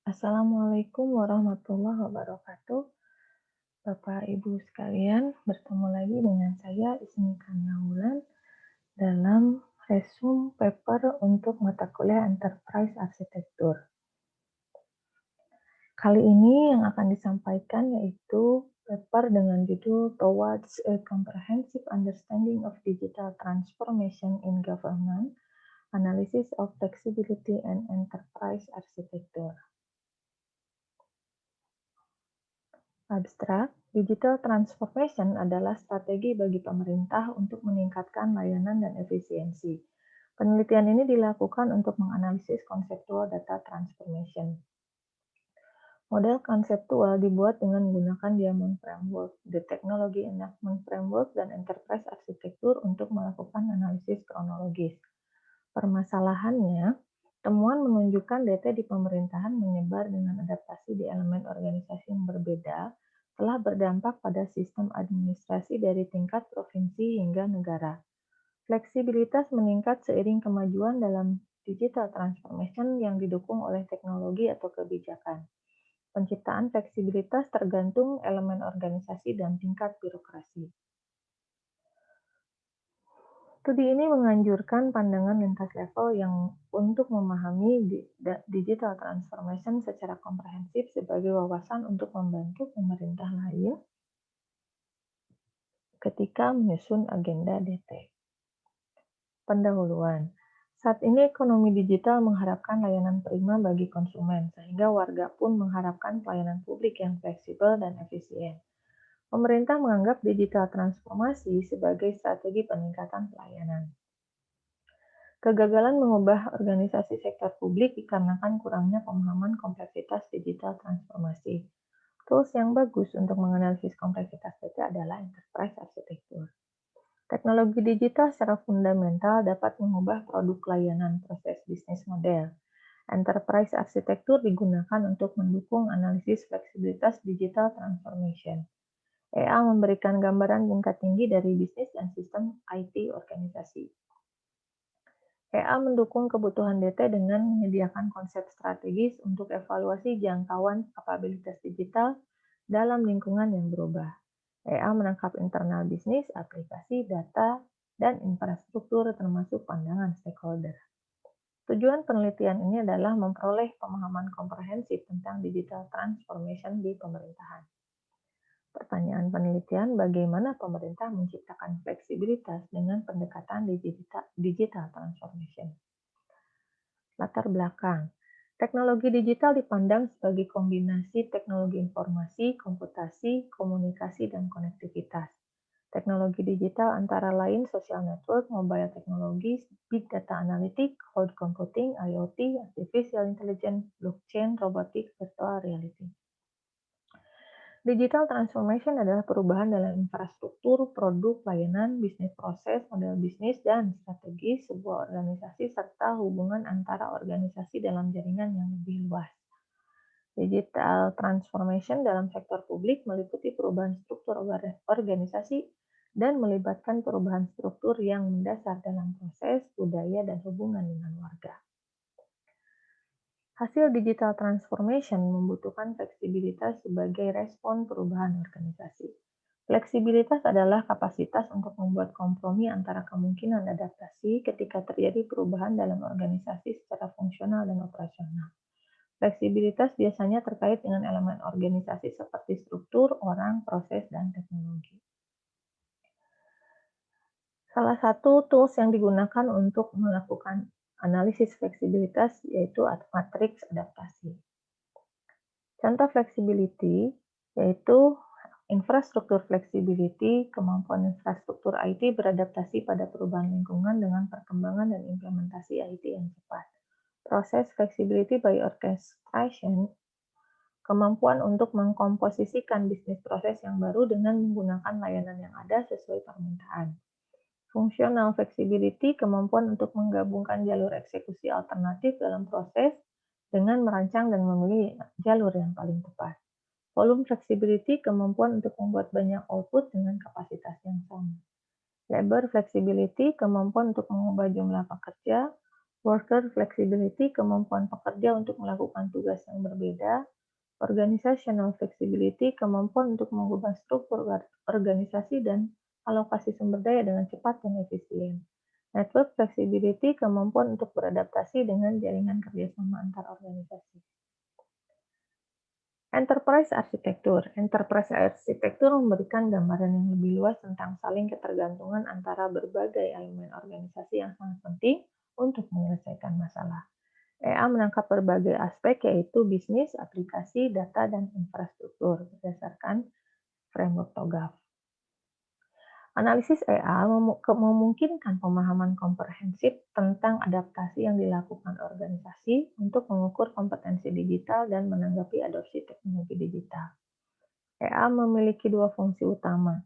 Assalamualaikum warahmatullahi wabarakatuh. Bapak Ibu sekalian, bertemu lagi dengan saya Ismi Wulan dalam resume paper untuk mata kuliah Enterprise Arsitektur. Kali ini yang akan disampaikan yaitu paper dengan judul Towards a Comprehensive Understanding of Digital Transformation in Government, Analysis of Flexibility and Enterprise Architecture. Abstrak, digital transformation adalah strategi bagi pemerintah untuk meningkatkan layanan dan efisiensi. Penelitian ini dilakukan untuk menganalisis konseptual data transformation. Model konseptual dibuat dengan menggunakan Diamond Framework, The Technology Enablement Framework, dan Enterprise Architecture untuk melakukan analisis kronologis. Permasalahannya, temuan menunjukkan data di pemerintahan menyebar dengan adaptasi di elemen organisasi yang berbeda, telah berdampak pada sistem administrasi dari tingkat provinsi hingga negara. Fleksibilitas meningkat seiring kemajuan dalam digital transformation yang didukung oleh teknologi atau kebijakan. Penciptaan fleksibilitas tergantung elemen organisasi dan tingkat birokrasi. Studi ini menganjurkan pandangan lintas level yang untuk memahami digital transformation secara komprehensif sebagai wawasan untuk membantu pemerintah lain ketika menyusun agenda DT. Pendahuluan. Saat ini ekonomi digital mengharapkan layanan prima bagi konsumen, sehingga warga pun mengharapkan pelayanan publik yang fleksibel dan efisien. Pemerintah menganggap digital transformasi sebagai strategi peningkatan pelayanan. Kegagalan mengubah organisasi sektor publik dikarenakan kurangnya pemahaman kompleksitas digital transformasi. Tools yang bagus untuk menganalisis kompleksitas data adalah Enterprise Architecture. Teknologi digital secara fundamental dapat mengubah produk layanan proses bisnis model. Enterprise Architecture digunakan untuk mendukung analisis fleksibilitas digital transformation. EA memberikan gambaran tingkat tinggi dari bisnis dan sistem IT organisasi. EA mendukung kebutuhan DT dengan menyediakan konsep strategis untuk evaluasi jangkauan kapabilitas digital dalam lingkungan yang berubah. EA menangkap internal bisnis, aplikasi, data, dan infrastruktur termasuk pandangan stakeholder. Tujuan penelitian ini adalah memperoleh pemahaman komprehensif tentang digital transformation di pemerintahan. Pertanyaan penelitian, bagaimana pemerintah menciptakan fleksibilitas dengan pendekatan digital transformation? Latar belakang. Teknologi digital dipandang sebagai kombinasi teknologi informasi, komputasi, komunikasi, dan konektivitas. Teknologi digital antara lain social network, mobile technology, big data analytics, cloud computing, IoT, artificial intelligence, blockchain, robotics, virtual reality. Digital transformation adalah perubahan dalam infrastruktur, produk, layanan, bisnis proses, model bisnis, dan strategi sebuah organisasi serta hubungan antara organisasi dalam jaringan yang lebih luas. Digital transformation dalam sektor publik meliputi perubahan struktur organisasi dan melibatkan perubahan struktur yang mendasar dalam proses, budaya, dan hubungan dengan warga. Hasil digital transformation membutuhkan fleksibilitas sebagai respon perubahan organisasi. Fleksibilitas adalah kapasitas untuk membuat kompromi antara kemungkinan adaptasi ketika terjadi perubahan dalam organisasi secara fungsional dan operasional. Fleksibilitas biasanya terkait dengan elemen organisasi seperti struktur, orang, proses, dan teknologi. Salah satu tools yang digunakan untuk melakukan analisis fleksibilitas yaitu matriks adaptasi. Contoh flexibility yaitu infrastruktur flexibility, kemampuan infrastruktur IT beradaptasi pada perubahan lingkungan dengan perkembangan dan implementasi IT yang cepat. Proses flexibility by orchestration, kemampuan untuk mengkomposisikan bisnis proses yang baru dengan menggunakan layanan yang ada sesuai permintaan. Functional flexibility, kemampuan untuk menggabungkan jalur eksekusi alternatif dalam proses dengan merancang dan memilih jalur yang paling tepat. Volume flexibility, kemampuan untuk membuat banyak output dengan kapasitas yang sama. Labor flexibility, kemampuan untuk mengubah jumlah pekerja, Worker flexibility, kemampuan pekerja untuk melakukan tugas yang berbeda. Organizational flexibility, kemampuan untuk mengubah struktur organisasi dan alokasi sumber daya dengan cepat dan efisien. Network flexibility, kemampuan untuk beradaptasi dengan jaringan kerjasama antar organisasi. Enterprise arsitektur. Enterprise arsitektur memberikan gambaran yang lebih luas tentang saling ketergantungan antara berbagai elemen organisasi yang sangat penting untuk menyelesaikan masalah. EA menangkap berbagai aspek yaitu bisnis, aplikasi, data, dan infrastruktur berdasarkan framework TOGAF. Analisis EA memungkinkan pemahaman komprehensif tentang adaptasi yang dilakukan organisasi untuk mengukur kompetensi digital dan menanggapi adopsi teknologi digital. EA memiliki dua fungsi utama,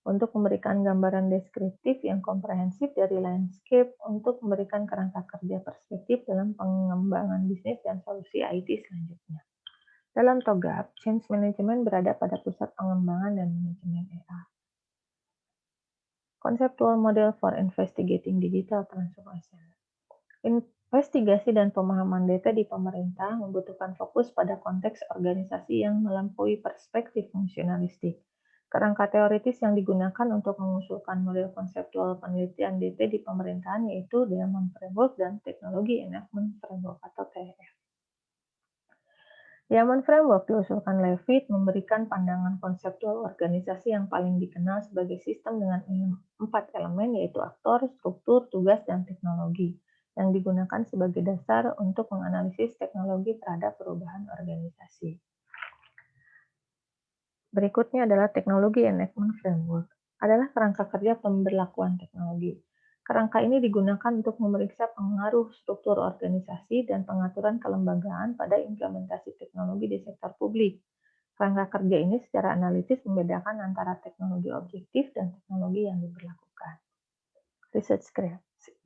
untuk memberikan gambaran deskriptif yang komprehensif dari landscape untuk memberikan kerangka kerja perspektif dalam pengembangan bisnis dan solusi IT selanjutnya. Dalam TOGAF, change management berada pada pusat pengembangan dan manajemen EA. Conceptual Model for Investigating Digital Transformation. Investigasi dan pemahaman data di pemerintah membutuhkan fokus pada konteks organisasi yang melampaui perspektif fungsionalistik. Kerangka teoritis yang digunakan untuk mengusulkan model konseptual penelitian data di pemerintahan yaitu Diamond Framework dan Teknologi Enactment Framework atau TEF. Diamond Framework diusulkan Levitt memberikan pandangan konseptual organisasi yang paling dikenal sebagai sistem dengan 4 elemen yaitu aktor, struktur, tugas, dan teknologi yang digunakan sebagai dasar untuk menganalisis teknologi terhadap perubahan organisasi. Berikutnya adalah Teknologi Enactment Framework, adalah kerangka kerja pemberlakuan teknologi. Kerangka ini digunakan untuk memeriksa pengaruh struktur organisasi dan pengaturan kelembagaan pada implementasi teknologi di sektor publik. Kerangka kerja ini secara analitis membedakan antara teknologi objektif dan teknologi yang diberlakukan.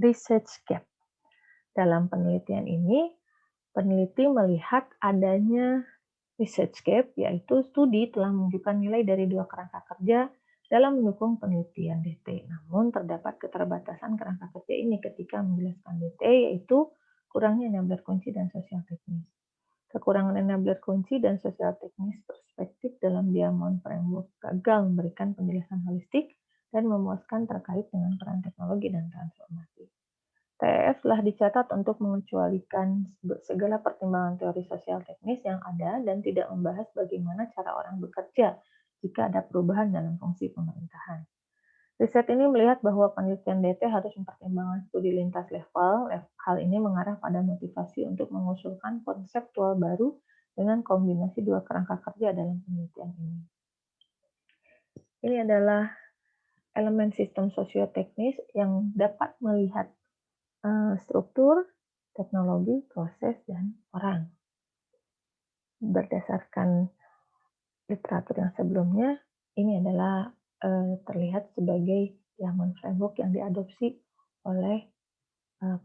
Research gap. Dalam penelitian ini, peneliti melihat adanya research gap, yaitu studi telah menunjukkan nilai dari dua kerangka kerja dalam mendukung penelitian DT. Namun, terdapat keterbatasan kerangka kerja ini ketika menjelaskan DT, yaitu kurangnya enabler kunci dan sosial teknis. Kekurangan enabler kunci dan sosial teknis perspektif dalam Diamond Framework gagal memberikan penjelasan holistik dan memuaskan terkait dengan peran teknologi dan transformasi. TEF telah dicatat untuk mengecualikan segala pertimbangan teori sosial teknis yang ada dan tidak membahas bagaimana cara orang bekerja jika ada perubahan dalam fungsi pemerintahan. Riset ini melihat bahwa penelitian DT harus mempertimbangkan studi lintas level. Hal ini mengarah pada motivasi untuk mengusulkan konseptual baru dengan kombinasi dua kerangka kerja dalam penelitian ini. Ini adalah elemen sistem sosioteknis yang dapat melihat struktur, teknologi, proses, dan orang. Berdasarkan literatur yang sebelumnya, ini adalah terlihat sebagai Diamond Framework yang diadopsi oleh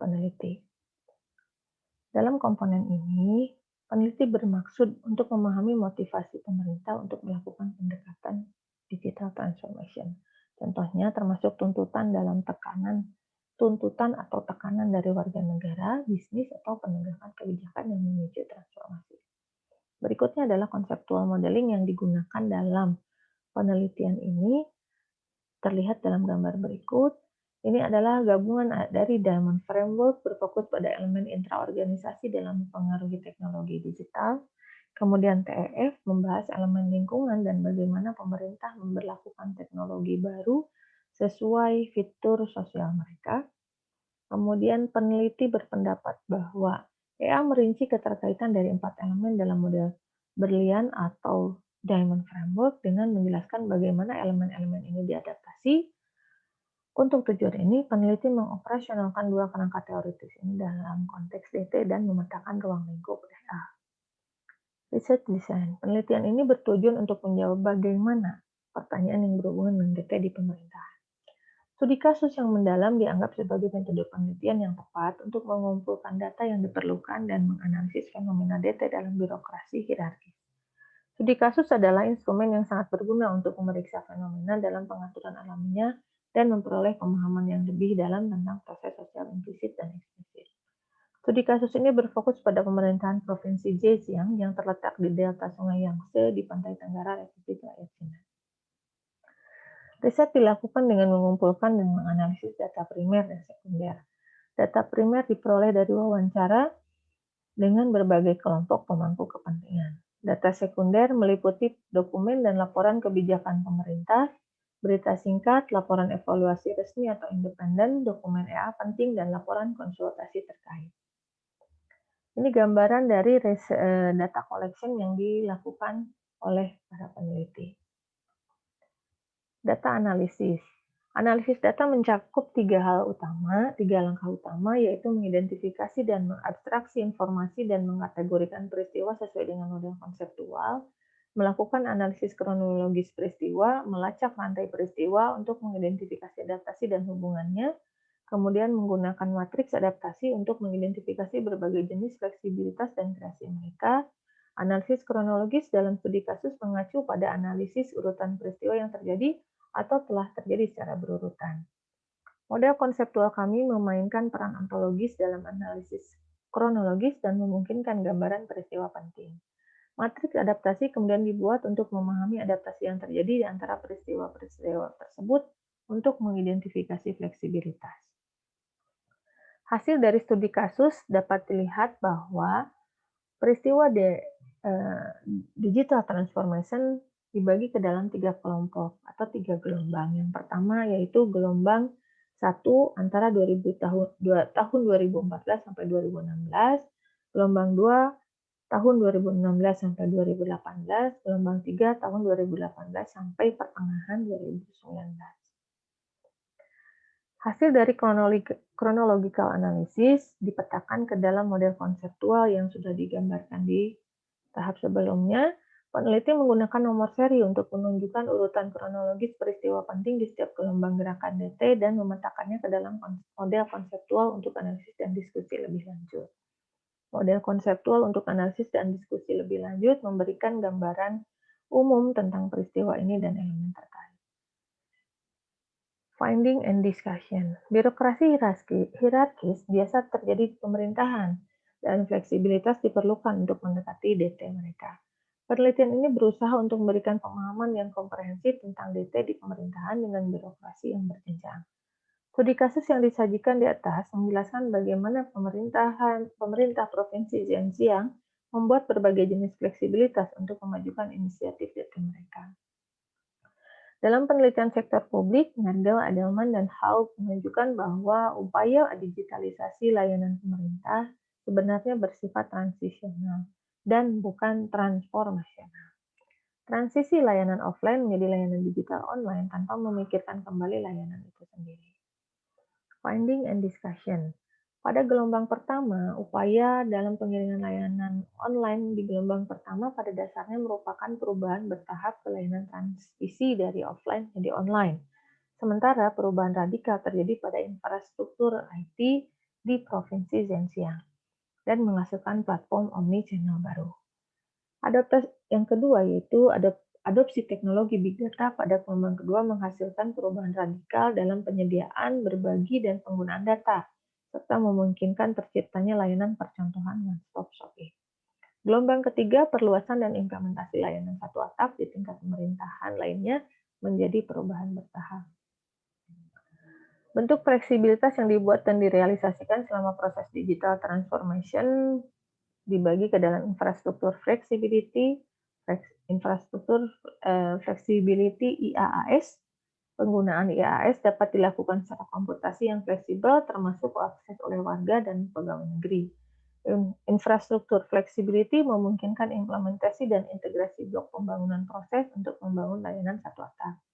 peneliti. Dalam komponen ini, peneliti bermaksud untuk memahami motivasi pemerintah untuk melakukan pendekatan digital transformation. Contohnya termasuk tuntutan atau tekanan dari warga negara, bisnis, atau penegakan kebijakan yang menuju transformasi. Berikutnya adalah conceptual modeling yang digunakan dalam penelitian ini, terlihat dalam gambar berikut. Ini adalah gabungan dari Diamond Framework berfokus pada elemen intraorganisasi dalam mempengaruhi teknologi digital. Kemudian TEF membahas elemen lingkungan dan bagaimana pemerintah memberlakukan teknologi baru sesuai fitur sosial mereka. Kemudian peneliti berpendapat bahwa EA merinci keterkaitan dari 4 elemen dalam model berlian atau Diamond Framework dengan menjelaskan bagaimana elemen-elemen ini diadaptasi. Untuk tujuan ini, peneliti mengoperasionalkan dua kerangka teoritis ini dalam konteks DT dan memetakan ruang lingkup EA. Research Design. Penelitian ini bertujuan untuk menjawab bagaimana pertanyaan yang berhubungan dengan DT di pemerintahan. Studi kasus yang mendalam dianggap sebagai metode penelitian yang tepat untuk mengumpulkan data yang diperlukan dan menganalisis fenomena DT dalam birokrasi hierarkis. Studi kasus adalah instrumen yang sangat berguna untuk memeriksa fenomena dalam pengaturan alaminya dan memperoleh pemahaman yang lebih dalam tentang proses sosial implisit dan eksplisit. Studi kasus ini berfokus pada pemerintahan Provinsi Zhejiang yang terletak di delta Sungai Yangtze di pantai tenggara Republik Rakyat Cina. Riset dilakukan dengan mengumpulkan dan menganalisis data primer dan sekunder. Data primer diperoleh dari wawancara dengan berbagai kelompok pemangku kepentingan. Data sekunder meliputi dokumen dan laporan kebijakan pemerintah, berita singkat, laporan evaluasi resmi atau independen, dokumen EA penting, dan laporan konsultasi terkait. Ini gambaran dari data collection yang dilakukan oleh para peneliti. Data analisis. Analisis data mencakup tiga langkah utama, yaitu mengidentifikasi dan mengabstraksi informasi dan mengkategorikan peristiwa sesuai dengan model konseptual, melakukan analisis kronologis peristiwa, melacak rantai peristiwa untuk mengidentifikasi adaptasi dan hubungannya, kemudian menggunakan matriks adaptasi untuk mengidentifikasi berbagai jenis fleksibilitas dan kreasi mereka. Analisis kronologis dalam studi kasus mengacu pada analisis urutan peristiwa yang terjadi atau telah terjadi secara berurutan. Model konseptual kami memainkan peran ontologis dalam analisis kronologis dan memungkinkan gambaran peristiwa penting. Matriks adaptasi kemudian dibuat untuk memahami adaptasi yang terjadi di antara peristiwa-peristiwa tersebut untuk mengidentifikasi fleksibilitas. Hasil dari studi kasus dapat dilihat bahwa peristiwa digital transformation dibagi ke dalam 3 kelompok atau 3 gelombang. Yang pertama yaitu gelombang 1 antara tahun 2014 sampai 2016, gelombang 2 tahun 2016 sampai 2018, gelombang 3 tahun 2018 sampai pertengahan 2019. Hasil dari chronological analysis dipetakan ke dalam model konseptual yang sudah digambarkan di tahap sebelumnya. Peneliti menggunakan nomor seri untuk menunjukkan urutan kronologis peristiwa penting di setiap gelombang gerakan DT dan memetakannya ke dalam model konseptual untuk analisis dan diskusi lebih lanjut. Model konseptual untuk analisis dan diskusi lebih lanjut memberikan gambaran umum tentang peristiwa ini dan elemen terkait. Finding and discussion. Birokrasi hierarkis biasa terjadi di pemerintahan, dan fleksibilitas diperlukan untuk mendekati DT mereka. Penelitian ini berusaha untuk memberikan pemahaman yang komprehensif tentang DT di pemerintahan dengan birokrasi yang berjenjang. Studi kasus yang disajikan di atas menjelaskan bagaimana pemerintah Provinsi Zhejiang membuat berbagai jenis fleksibilitas untuk memajukan inisiatif DT mereka. Dalam penelitian sektor publik, Merdel, Edelman, dan Haug menunjukkan bahwa upaya digitalisasi layanan pemerintah sebenarnya bersifat transisional dan bukan transformasional. Transisi layanan offline menjadi layanan digital online tanpa memikirkan kembali layanan itu sendiri. Finding and discussion. Pada gelombang pertama, upaya dalam pengiringan layanan online di gelombang pertama pada dasarnya merupakan perubahan bertahap ke layanan transisi dari offline menjadi online. Sementara perubahan radikal terjadi pada infrastruktur IT di Provinsi Zhejiang dan menghasilkan platform omni-channel baru. Adaptasi yang kedua yaitu adopsi teknologi Big Data pada gelombang kedua menghasilkan perubahan radikal dalam penyediaan, berbagi, dan penggunaan data, serta memungkinkan terciptanya layanan percontohan one-stop shopping. Gelombang ketiga, perluasan dan implementasi layanan satu atap di tingkat pemerintahan lainnya menjadi perubahan bertahap. Bentuk fleksibilitas yang dibuat dan direalisasikan selama proses digital transformation dibagi ke dalam infrastruktur flexibility IaaS. Penggunaan IaaS dapat dilakukan secara komputasi yang fleksibel, termasuk akses oleh warga dan pegawai negeri. Infrastruktur flexibility memungkinkan implementasi dan integrasi blok pembangunan proses untuk membangun layanan satu atap.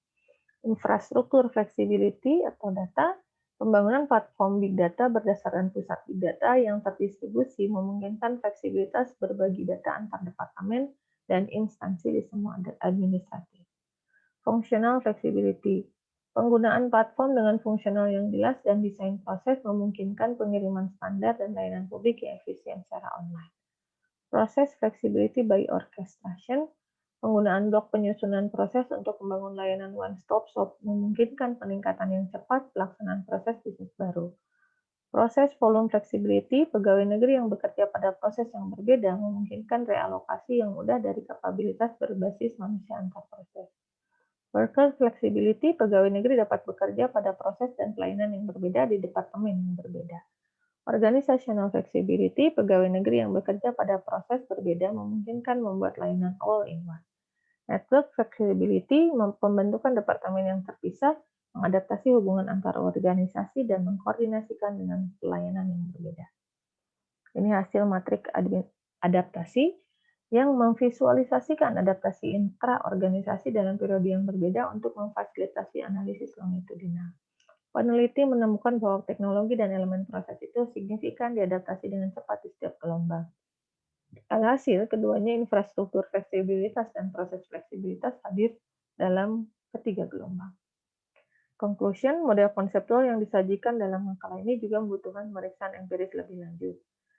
Infrastruktur flexibility atau data, pembangunan platform Big Data berdasarkan pusat Big Data yang terdistribusi memungkinkan fleksibilitas berbagi data antar departemen dan instansi di semua administratif. Functional flexibility, penggunaan platform dengan fungsional yang jelas dan desain proses memungkinkan pengiriman standar dan layanan publik yang efisien secara online. Proses flexibility by orchestration, penggunaan blok penyusunan proses untuk membangun layanan one-stop shop memungkinkan peningkatan yang cepat pelaksanaan proses bisnis baru. Proses volume flexibility, pegawai negeri yang bekerja pada proses yang berbeda memungkinkan realokasi yang mudah dari kapabilitas berbasis manusia antar proses. Worker flexibility, pegawai negeri dapat bekerja pada proses dan pelayanan yang berbeda di departemen yang berbeda. Organizational flexibility, pegawai negeri yang bekerja pada proses berbeda memungkinkan membuat layanan all-in-one. Network flexibility, pembentukan departemen yang terpisah, mengadaptasi hubungan antar organisasi dan mengkoordinasikan dengan pelayanan yang berbeda. Ini hasil matrik adaptasi yang memvisualisasikan adaptasi intra-organisasi dalam periode yang berbeda untuk memfasilitasi analisis longitudinal. Peneliti menemukan bahwa teknologi dan elemen proses itu signifikan diadaptasi dengan cepat di setiap gelombang. Alhasil, keduanya infrastruktur fleksibilitas dan proses fleksibilitas hadir dalam ketiga gelombang. Conclusion, model konseptual yang disajikan dalam makalah ini juga membutuhkan pemeriksaan empiris lebih lanjut.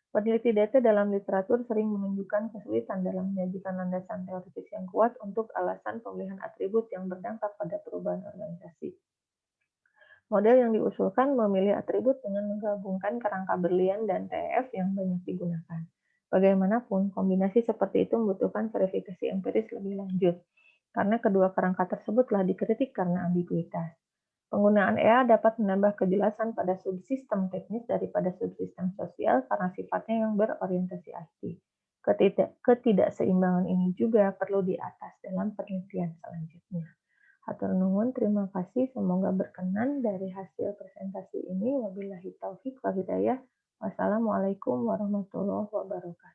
Peneliti data dalam literatur sering menunjukkan kesulitan dalam menyajikan landasan teoritis yang kuat untuk alasan pemilihan atribut yang berdampak pada perubahan organisasi. Model yang diusulkan memilih atribut dengan menggabungkan kerangka berlian dan TEF yang banyak digunakan. Bagaimanapun, kombinasi seperti itu membutuhkan verifikasi empiris lebih lanjut, karena kedua kerangka tersebut telah dikritik karena ambiguitas. Penggunaan EA dapat menambah kejelasan pada subsistem teknis daripada subsistem sosial karena sifatnya yang berorientasi IT. Ketidakseimbangan ini juga perlu diatas dalam penelitian selanjutnya. Hatur nuhun, terima kasih. Semoga berkenan dari hasil presentasi ini. Wabillahi taufik wal hidayah. Wassalamualaikum warahmatullahi wabarakatuh.